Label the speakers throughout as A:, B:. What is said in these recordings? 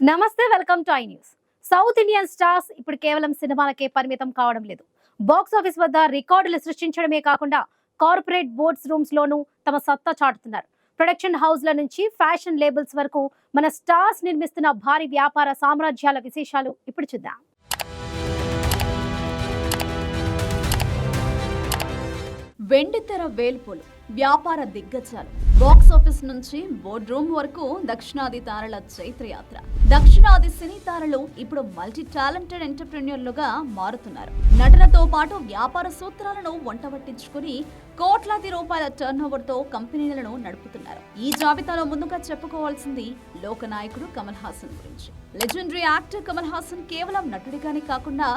A: నమస్తే, welcome to I news. South Indian stars ఇప్పుడు కేవలం సినిమాలకే పరిమితం కావడం లేదు. బాక్స్ ఆఫీస్ వద్ద రికార్డులు సృష్టించడమే కాకుండా కార్పొరేట్ బోర్డ్స్ రూమ్స్ లోనూ తమ సత్తా చాటుతున్నారు. ప్రొడక్షన్ హౌస్ల నుంచి ఫ్యాషన్ లేబుల్స్ వరకు మన స్టార్స్ నిర్మిస్తున్న భారీ వ్యాపార సామ్రాజ్యాల విశేషాలు ఇప్పుడు చూద్దాం.
B: వెండితెర వేల్పులు, వ్యాపార దిగ్గజాలు, బాక్స్ ఆఫీస్ నుంచి బోర్డ్ రూమ్ వరకు దక్షిణాది తారల చైత్రయాత్ర. దక్షిణాది సినీ తారలు ఇప్పుడు మల్టీ టాలెంటెడ్ ఎంటర్ప్రెన్యూర్లుగా మారుతున్నారు. నటనతో పాటు వ్యాపార సూత్రాలను వంటబట్టించుకుని కోట్లాది రూపాయల టర్నోవర్ తో కంపెనీలను నడుపుతున్నారు. ఈ జాబితాలో ముందుగా చెప్పుకోవాల్సింది లోకనాయకుడు కమల్ హాసన్ గురించి. లెజెండరీ యాక్టర్ కమల్ హాసన్ కేవలం నటుడిగానే కాకుండా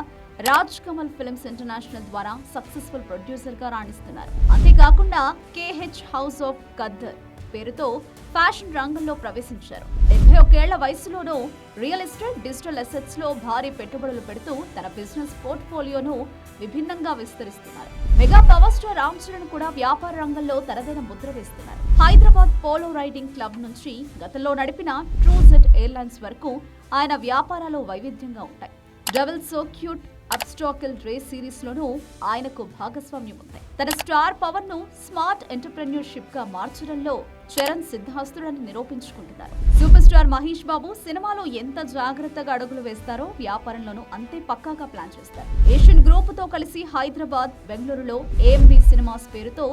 B: రాజ్ కమల్ ఫిల్మ్స్ ఇంటర్నేషనల్ ద్వారా సక్సెస్ఫుల్ ప్రొడ్యూసర్ గా రాణిస్తున్నారు. అంతేకాకుండా KH హౌస్ ఆఫ్ ఖద్దర్ పేరుతో ఫ్యాషన్ రంగంలో ప్రవేశించారు. 71 ఏళ్ల వయసులోనూ రియల్ ఎస్టేట్, డిజిటల్ అసెట్స్ లో భారీ పెట్టుబడులు పెడుతూ తన బిజినెస్ పోర్ట్ఫోలియోను విభిన్నంగా విస్తరిస్తున్నారు. Mega power star Ram Charan కూడా వ్యాపార రంగంలో తనదైన ముద్ర వేస్తున్నారు. హైదరాబాద్ పోలో రైడింగ్ క్లబ్ నుంచి గతంలో నడిపిన ట్రూజెట్ ఎయిర్లైన్స్ వరకు ఆయన వ్యాపారాలు వైవిధ్యంగా ఉంటాయి. Double so cute obstacle race series లోనూ ఆయనకు భాగస్వామ్యం ఉంది. తన స్టార్ పవర్ ను స్మార్ట్ ఎంటర్ప్రెన్యూర్షిప్ గా మార్చడంలో చరణ్ సిద్ధాస్తుడని నిరూపించుకుంటున్నారు. సూపర్ స్టార్ మహేష్ బాబు సినిమాలో ఎంత జాగ్రత్తగా అడుగులు వేస్తారో వ్యాపారంలోనూ అంతే పక్కాగా ప్లాన్ చేస్తారు. ఏషియన్ గ్రూప్ తో కలిసి హైదరాబాద్, బెంగళూరులో AMB సినిమాస్ పేరుతో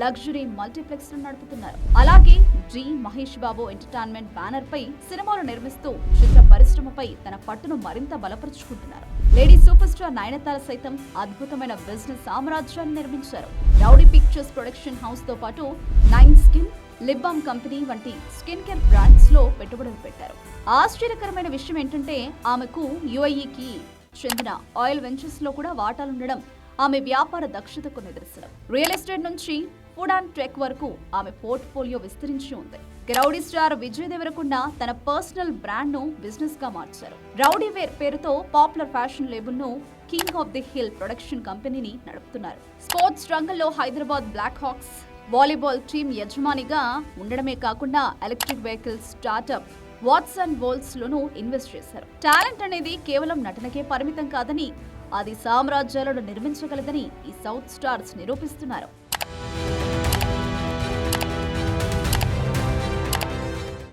B: లగ్జరీ మల్టీప్లెక్స్ నడుపుతున్నారు. అలాగే మహేష్ బాబు ఎంటర్టైన్మెంట్ బ్యానర్ పై సినిమాలు నిర్మిస్తూ చిత్ర పరిశ్రమపై తన పట్టును మరింత బలపరుచుకుంటున్నారు. లేడీ సూపర్ స్టార్ నయనతార సైతం అద్భుతమైన బిజినెస్ సామ్రాజ్యాన్ని నిర్మించారు. రౌడీ పిక్చర్స్ ప్రొడక్షన్ హౌస్ తో పాటు 9 స్కిన్, లిప్ బామ్ కంపెనీ వంటి స్కిన్ కేర్ బ్రాండ్స్ లో పెట్టుబడులు పెట్టారు. ఆశ్చర్యకరమైన విషయం ఏంటంటే ఆమెకు UAEకి చెందిన ఆయిల్ వెంచర్స్ లో కూడా వాటాలుండడం ఆమె వ్యాపార దక్షతకు నిదర్శనం. రియల్ ఎస్టేట్ నుంచి ఫుడ్ అండ్ టెక్ వరకు ఆమె పోర్ట్ఫోలియో విస్తరించి ఉంది. రౌడీ స్టార్ విజయ్ దేవరకొండ తన పర్సనల్ బ్రాండ్ ను బిజినెస్ గా మార్చారు. రౌడీ వేర్ పేరుతో పాపులర్ ఫ్యాషన్ లేబుల్ ను king of the hill production కంపెనీని నడుపుతున్నారు. స్పోర్ట్స్ రంగంలో Hyderabad black hawks volleyball team యజమానిగా ఉండడమే కాకుండా electric vehicles startup watts and volts లోనూ ఇన్వెస్ట్ చేశారు. టాలెంట్ అనేది కేవలం నటనకే పరిమితం కాదని, అది సామ్రాజ్యాలను నిర్మించగలదని ఈ సౌత్ స్టార్స్ నిరూపిస్తున్నారు.